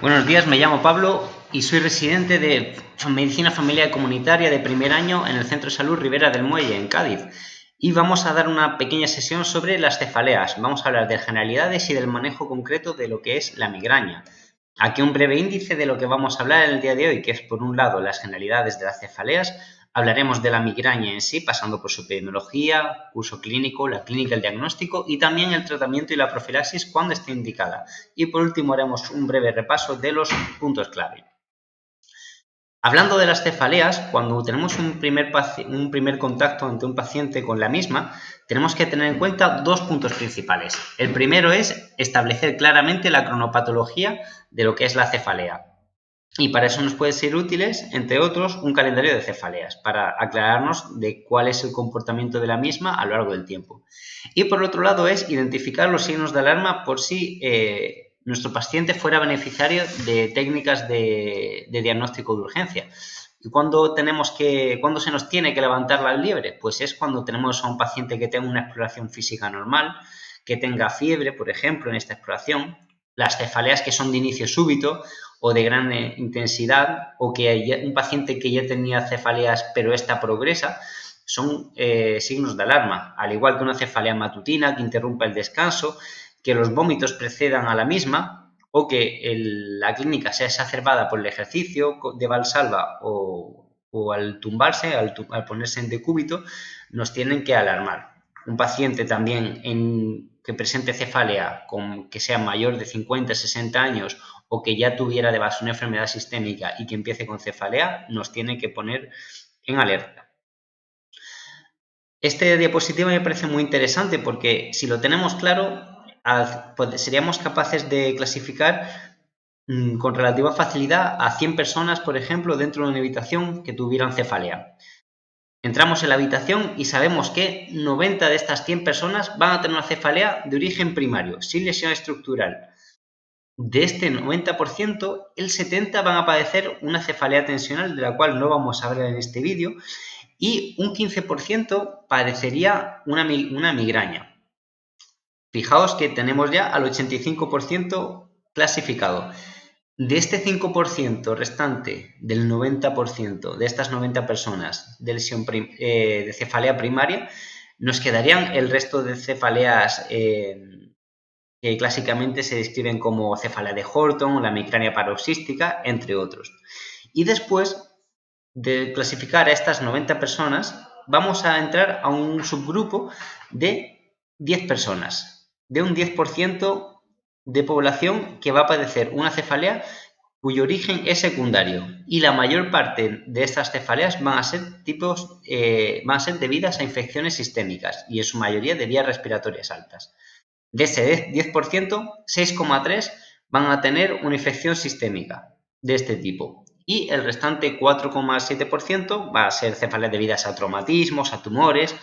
Buenos días, me llamo Pablo y soy residente de Medicina Familiar Comunitaria de primer año en el Centro de Salud Ribera del Muelle, en Cádiz. Y vamos a dar una pequeña sesión sobre las cefaleas. Vamos a hablar de generalidades y del manejo concreto de lo que es la migraña. Aquí un breve índice de lo que vamos a hablar en el día de hoy, que es por un lado las generalidades de las cefaleas. Hablaremos de la migraña en sí, pasando por su epidemiología, curso clínico, la clínica, el diagnóstico y también el tratamiento y la profilaxis cuando esté indicada. Y por último haremos un breve repaso de los puntos clave. Hablando de las cefaleas, cuando tenemos un primer contacto ante un paciente con la misma, tenemos que tener en cuenta dos puntos principales. El primero es establecer claramente la cronopatología de lo que es la cefalea. Y para eso nos pueden ser útiles, entre otros, un calendario de cefaleas, para aclararnos de cuál es el comportamiento de la misma a lo largo del tiempo. Y por otro lado es identificar los signos de alarma por si nuestro paciente fuera beneficiario de técnicas de diagnóstico de urgencia. ¿Y cuándo se nos tiene que levantar la liebre? Pues es cuando tenemos a un paciente que tenga una exploración física normal, que tenga fiebre, por ejemplo, en esta exploración, las cefaleas que son de inicio súbito o de gran intensidad, o que un paciente que ya tenía cefaleas pero esta progresa, son signos de alarma, al igual que una cefalea matutina que interrumpa el descanso, que los vómitos precedan a la misma o que la clínica sea exacerbada por el ejercicio de Valsalva o al tumbarse, al ponerse en decúbito, nos tienen que alarmar. Un paciente también que presente cefalea que sea mayor de 50, 60 años o que ya tuviera de base una enfermedad sistémica y que empiece con cefalea, nos tiene que poner en alerta. Este diapositiva me parece muy interesante porque si lo tenemos claro, seríamos capaces de clasificar con relativa facilidad a 100 personas, por ejemplo, dentro de una habitación que tuvieran cefalea. Entramos en la habitación y sabemos que 90 de estas 100 personas van a tener una cefalea de origen primario, sin lesión estructural. De este 90%, el 70% van a padecer una cefalea tensional, de la cual no vamos a hablar en este vídeo, y un 15% padecería una migraña. Fijaos que tenemos ya al 85% clasificado. De este 5% restante del 90% de estas 90 personas de lesión de cefalea primaria, nos quedarían el resto de cefaleas que clásicamente se describen como cefalea de Horton, la migraña paroxística, entre otros. Y después de clasificar a estas 90 personas, vamos a entrar a un subgrupo de 10 personas, de un 10% de población que va a padecer una cefalea cuyo origen es secundario, y la mayor parte de estas cefaleas van a ser debidas a infecciones sistémicas y en su mayoría de vías respiratorias altas. De ese 10%, 6,3 van a tener una infección sistémica de este tipo. Y el restante 4,7% va a ser cefaleas debidas a traumatismos, a tumores,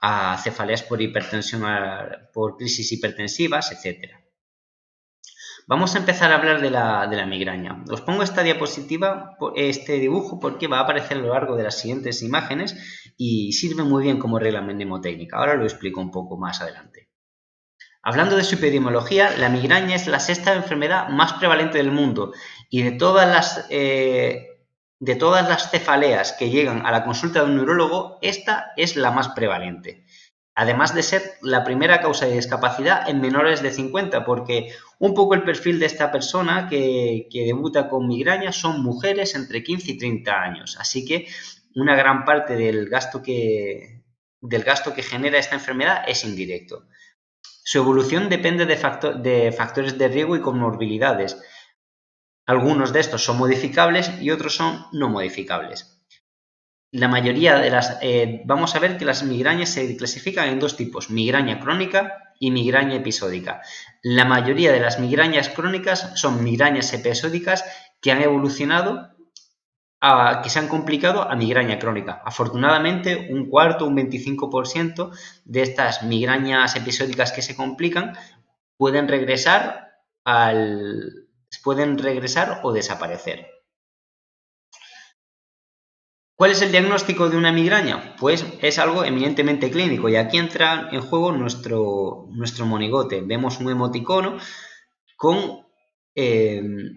a cefaleas por hipertensión, por crisis hipertensivas, etc. Vamos a empezar a hablar de la migraña. Os pongo esta diapositiva, este dibujo, porque va a aparecer a lo largo de las siguientes imágenes y sirve muy bien como regla mnemotécnica. Ahora lo explico un poco más adelante. Hablando de su epidemiología, la migraña es la sexta enfermedad más prevalente del mundo y de todas las cefaleas que llegan a la consulta de un neurólogo, esta es la más prevalente. Además de ser la primera causa de discapacidad en menores de 50, porque un poco el perfil de esta persona que debuta con migraña son mujeres entre 15 y 30 años. Así que una gran parte del gasto que genera esta enfermedad es indirecto. Su evolución depende de factores de riesgo y comorbilidades. Algunos de estos son modificables y otros son no modificables. La mayoría de vamos a ver que las migrañas se clasifican en dos tipos, migraña crónica y migraña episódica. La mayoría de las migrañas crónicas son migrañas episódicas que han evolucionado, que se han complicado a migraña crónica. Afortunadamente, un 25% de estas migrañas episódicas que se complican pueden regresar o desaparecer. ¿Cuál es el diagnóstico de una migraña? Pues es algo eminentemente clínico y aquí entra en juego nuestro monigote. Vemos un emoticono con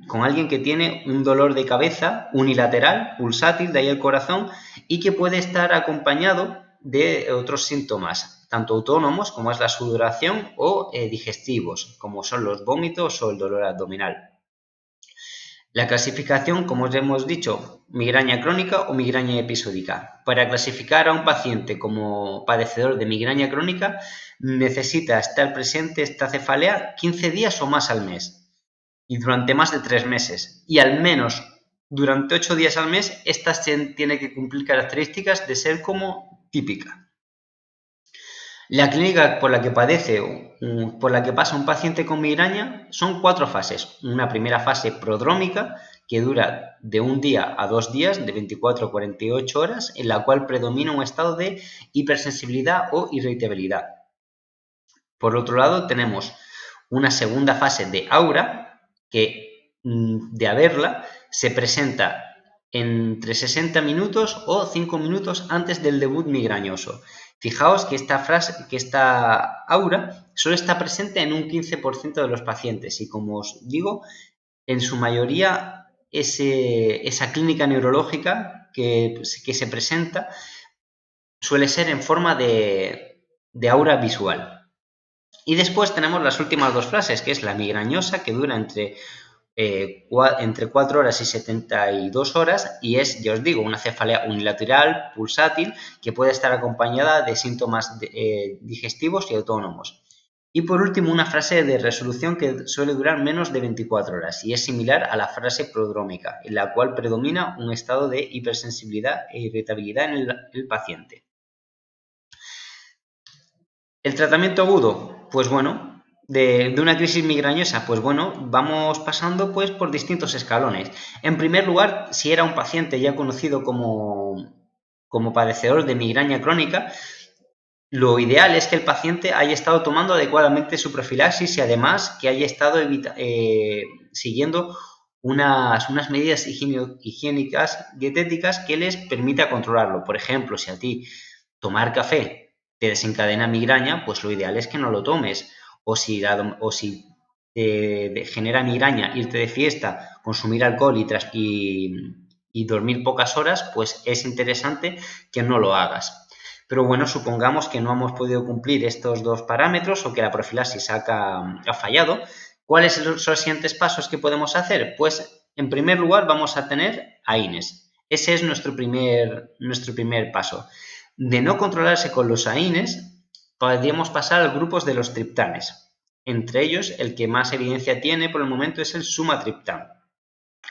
con alguien que tiene un dolor de cabeza unilateral, pulsátil, de ahí el corazón, y que puede estar acompañado de otros síntomas, tanto autónomos como es la sudoración o digestivos, como son los vómitos o el dolor abdominal. La clasificación, como os hemos dicho, migraña crónica o migraña episódica. Para clasificar a un paciente como padecedor de migraña crónica, necesita estar presente esta cefalea 15 días o más al mes y durante más de 3 meses. Y al menos durante 8 días al mes, esta tiene que cumplir características de ser como típica. La clínica por la que pasa un paciente con migraña son 4 fases. Una primera fase prodrómica que dura de 1 día a 2 días, de 24 a 48 horas, en la cual predomina un estado de hipersensibilidad o irritabilidad. Por otro lado, tenemos una segunda fase de aura que, de haberla, se presenta entre 60 minutos o 5 minutos antes del debut migrañoso. Fijaos que esta aura solo está presente en un 15% de los pacientes y, como os digo, en su mayoría esa clínica neurológica que se presenta suele ser en forma de aura visual. Y después tenemos las últimas 2 fases, que es la migrañosa, que dura entre 4 horas y 72 horas y es, ya os digo, una cefalea unilateral, pulsátil, que puede estar acompañada de síntomas digestivos y autónomos. Y por último, una fase de resolución que suele durar menos de 24 horas y es similar a la fase prodrómica, en la cual predomina un estado de hipersensibilidad e irritabilidad en el paciente. ¿El tratamiento agudo? Pues bueno, de una crisis migrañosa, pues bueno, vamos pasando pues por distintos escalones. En primer lugar, si era un paciente ya conocido como padecedor de migraña crónica, lo ideal es que el paciente haya estado tomando adecuadamente su profilaxis y además que haya estado siguiendo unas medidas higiénicas dietéticas que les permita controlarlo. Por ejemplo, si a ti tomar café te desencadena migraña, pues lo ideal es que no lo tomes. O si te genera migraña irte de fiesta, consumir alcohol y dormir pocas horas, pues es interesante que no lo hagas. Pero bueno, supongamos que no hemos podido cumplir estos 2 parámetros o que la profilaxis ha fallado. ¿Cuáles son los siguientes pasos que podemos hacer? Pues en primer lugar vamos a tener AINES. Ese es nuestro primer paso. De no controlarse con los AINES, podríamos pasar a grupos de los triptanes. Entre ellos, el que más evidencia tiene por el momento es el sumatriptán.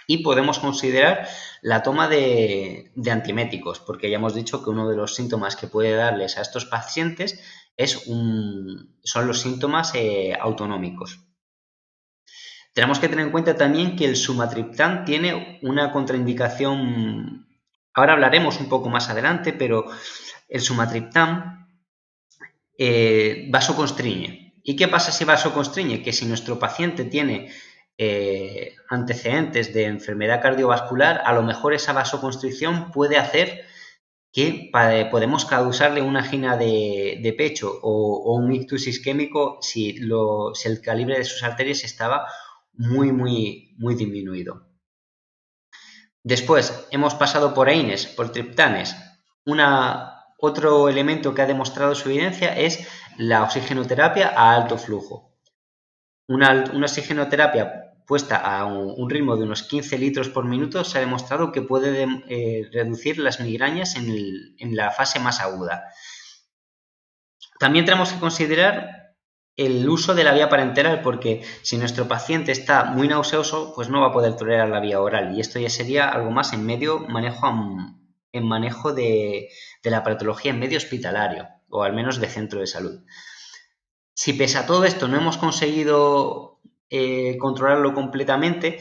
Y podemos considerar la toma de antieméticos, porque ya hemos dicho que uno de los síntomas que puede darles a estos pacientes son los síntomas autonómicos. Tenemos que tener en cuenta también que el sumatriptán tiene una contraindicación. Ahora hablaremos un poco más adelante, pero el sumatriptán vasoconstriñe. ¿Y qué pasa si vasoconstriñe? Que si nuestro paciente tiene antecedentes de enfermedad cardiovascular, a lo mejor esa vasoconstricción puede hacer que podemos causarle una angina de pecho o un ictus isquémico si el calibre de sus arterias estaba muy disminuido. Después hemos pasado por AINES, por triptanes. Otro elemento que ha demostrado su evidencia es la oxigenoterapia a alto flujo. Una oxigenoterapia puesta a un ritmo de unos 15 litros por minuto se ha demostrado que puede reducir las migrañas en la fase más aguda. También tenemos que considerar el uso de la vía parenteral, porque si nuestro paciente está muy nauseoso, pues no va a poder tolerar la vía oral y esto ya sería algo más en manejo de la patología en medio hospitalario o al menos de centro de salud. Si pese a todo esto no hemos conseguido controlarlo completamente,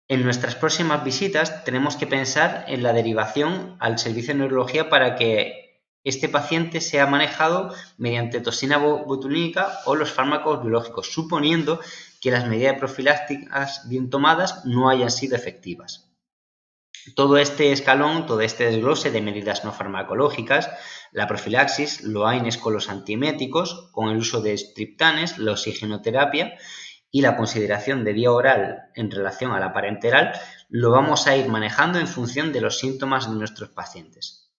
en nuestras próximas visitas tenemos que pensar en la derivación al servicio de neurología para que este paciente sea manejado mediante toxina botulínica o los fármacos biológicos, suponiendo que las medidas profilácticas bien tomadas no hayan sido efectivas. Todo este escalón, todo este desglose de medidas no farmacológicas, la profilaxis, los AINES con los antieméticos, con el uso de triptanes, la oxigenoterapia y la consideración de vía oral en relación a la parenteral lo vamos a ir manejando en función de los síntomas de nuestros pacientes.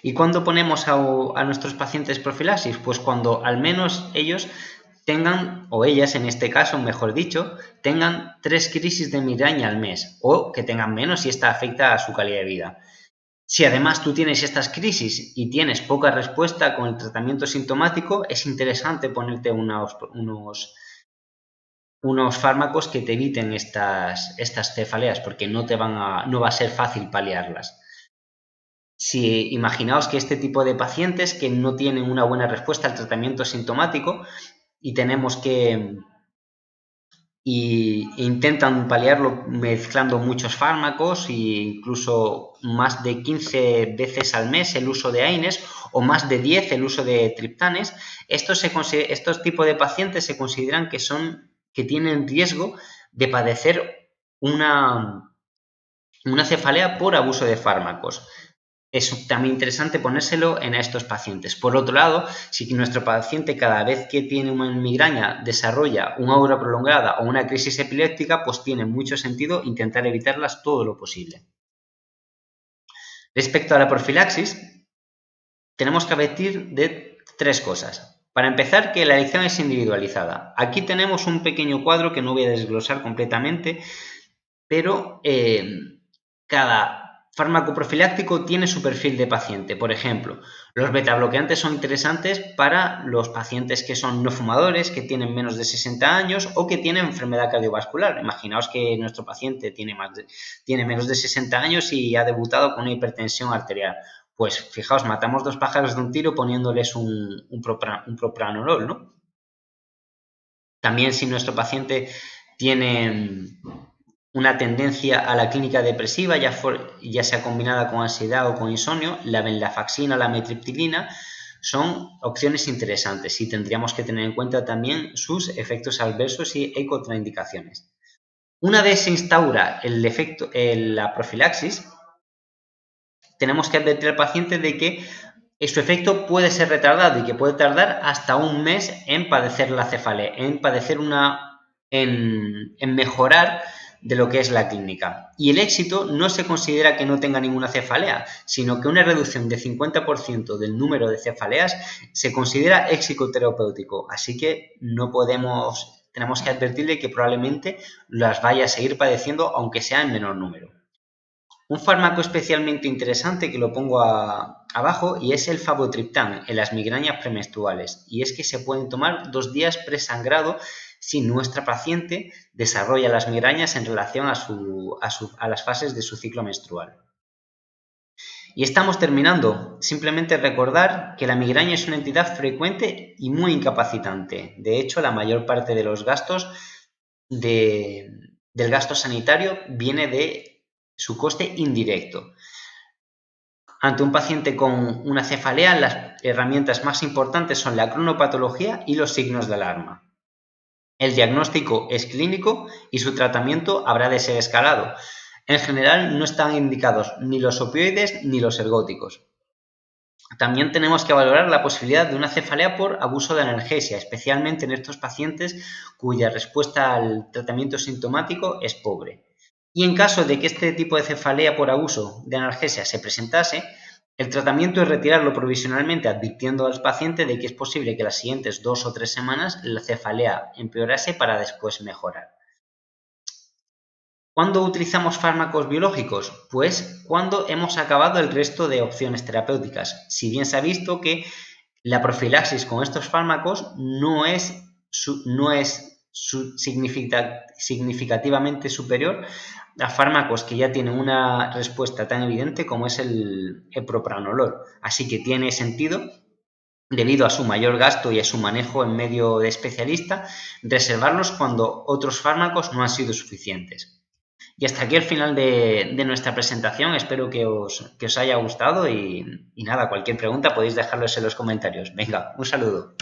¿Y cuándo ponemos a nuestros pacientes profilaxis? Pues cuando al menos ellos tengan, o ellas en este caso, mejor dicho, tengan 3 crisis de migraña al mes o que tengan menos si esta afecta a su calidad de vida. Si además tú tienes estas crisis y tienes poca respuesta con el tratamiento sintomático, es interesante ponerte unos fármacos que te eviten estas cefaleas porque no va a ser fácil paliarlas. Si imaginaos que este tipo de pacientes que no tienen una buena respuesta al tratamiento sintomático y tenemos que intentan paliarlo mezclando muchos fármacos e incluso más de 15 veces al mes el uso de AINES o más de 10 el uso de triptanes, estos tipos de pacientes se consideran que tienen riesgo de padecer una cefalea por abuso de fármacos. Es también interesante ponérselo en estos pacientes. Por otro lado, si nuestro paciente cada vez que tiene una migraña desarrolla una aura prolongada o una crisis epiléptica, pues tiene mucho sentido intentar evitarlas todo lo posible. Respecto a la profilaxis, tenemos que advertir de 3 cosas. Para empezar, que la elección es individualizada. Aquí tenemos un pequeño cuadro que no voy a desglosar completamente, pero cada fármaco profiláctico tiene su perfil de paciente. Por ejemplo, los betabloqueantes son interesantes para los pacientes que son no fumadores, que tienen menos de 60 años o que tienen enfermedad cardiovascular. Imaginaos que nuestro paciente tiene menos de 60 años y ha debutado con una hipertensión arterial. Pues fijaos, matamos 2 pájaros de un tiro poniéndoles un propranolol, ¿no? También si nuestro paciente tiene una tendencia a la clínica depresiva, ya sea combinada con ansiedad o con insomnio, la venlafaxina o la metriptilina son opciones interesantes y tendríamos que tener en cuenta también sus efectos adversos y contraindicaciones. Una vez se instaura la profilaxis, tenemos que advertir al paciente de que su efecto puede ser retardado y que puede tardar hasta un mes en padecer la cefalea, en mejorar de lo que es la clínica. Y el éxito no se considera que no tenga ninguna cefalea, sino que una reducción de 50% del número de cefaleas se considera éxito terapéutico. Así que tenemos que advertirle que probablemente las vaya a seguir padeciendo, aunque sea en menor número. Un fármaco especialmente interesante que lo pongo abajo y es el fabotriptán en las migrañas premenstruales, y es que se pueden tomar 2 días presangrado si nuestra paciente desarrolla las migrañas en relación a las fases de su ciclo menstrual. Y estamos terminando. Simplemente recordar que la migraña es una entidad frecuente y muy incapacitante. De hecho, la mayor parte de los gastos del gasto sanitario viene de su coste indirecto. Ante un paciente con una cefalea, las herramientas más importantes son la cronopatología y los signos de alarma. El diagnóstico es clínico y su tratamiento habrá de ser escalado. En general, no están indicados ni los opioides ni los ergóticos. También tenemos que valorar la posibilidad de una cefalea por abuso de analgesia, especialmente en estos pacientes cuya respuesta al tratamiento sintomático es pobre. Y en caso de que este tipo de cefalea por abuso de analgesia se presentase, el tratamiento es retirarlo provisionalmente, advirtiendo al paciente de que es posible que las siguientes 2 o 3 semanas la cefalea empeorase para después mejorar. ¿Cuándo utilizamos fármacos biológicos? Pues cuando hemos acabado el resto de opciones terapéuticas. Si bien se ha visto que la profilaxis con estos fármacos no es significativamente superior a fármacos que ya tienen una respuesta tan evidente como es el propranolol. Así que tiene sentido, debido a su mayor gasto y a su manejo en medio de especialista, reservarlos cuando otros fármacos no han sido suficientes. Y hasta aquí el final de nuestra presentación. Espero que os haya gustado y nada, cualquier pregunta podéis dejarlos en los comentarios. Venga, un saludo.